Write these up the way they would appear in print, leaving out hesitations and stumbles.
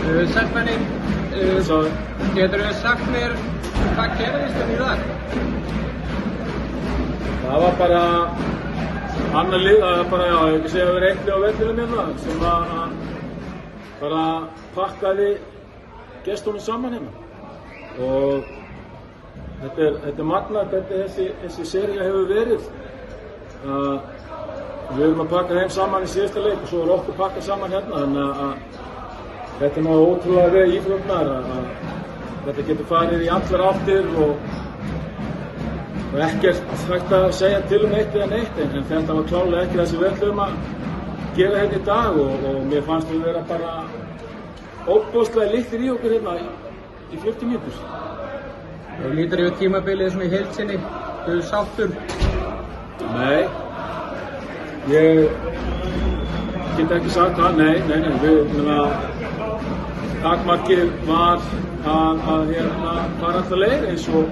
Sætmenni, geturðu sagt mér hvað gerðist í dag? Það var bara annar lið, það var bara, ég ekki segja að vera einhverju á vellinum hérna sem bara pakkaði gestunum saman hérna. Og þetta er magnað hvernig þessi sería hefur verið. Við erum að pakka þeim saman í síðasta leik og svo er okkur pakkað saman hérna, þannig að þetta er náttúrulega ótrúlega veð íþrótnar að þetta getur farið í allar áttir og ekkert hægt að segja til eitt eða neitt, en þetta var klárlega ekki það sem við ætlum að gera hérna í dag og mér fannst við vera bara óbúðslega litlir í okkur hérna í 40 mínútur. Þú lítur yfir tímabilið svona í heild sinni, þú sáttur? Nei, ég get ekki sagt það, nei, takmarkið var að fara alltaf leið eins og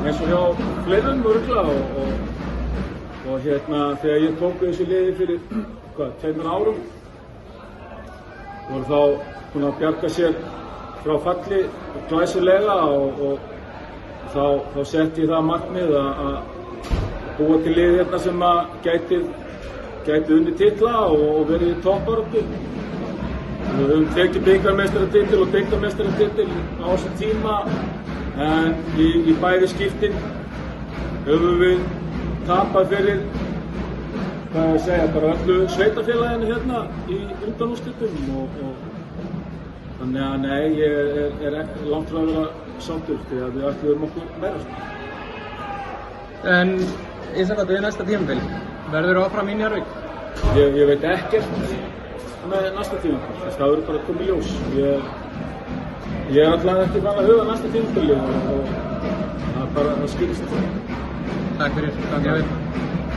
hjá fleirum örugglega og þegar ég tók þessu liði fyrir 2 árum voru þá búin að bjarga sér frá falli glæsilega og þá setti ég það markmið að búa til liði hérna sem að gæti unnið titla og verið í toppbaráttu. Við höfum tekið bikarmeistaratitil og deildarmeistaratitil á þessum tíma, en í bæði skiptin höfum við tapað fyrir, bara öllu sveitarfélaginu hérna í undanúrslitum og þannig að nei, ég er langt frá að vera sáttur því að við ætlum okkur meira. En ég sagði að við næsta tímabil, verður áfram í Njarðvík? Ég veit ekkert með næsta tímabil, það verður bara að koma í ljós. Ég er alltaf ekki fann að huga næsta tímabili og það er bara að skilist. Takk fyrir, gangi vel.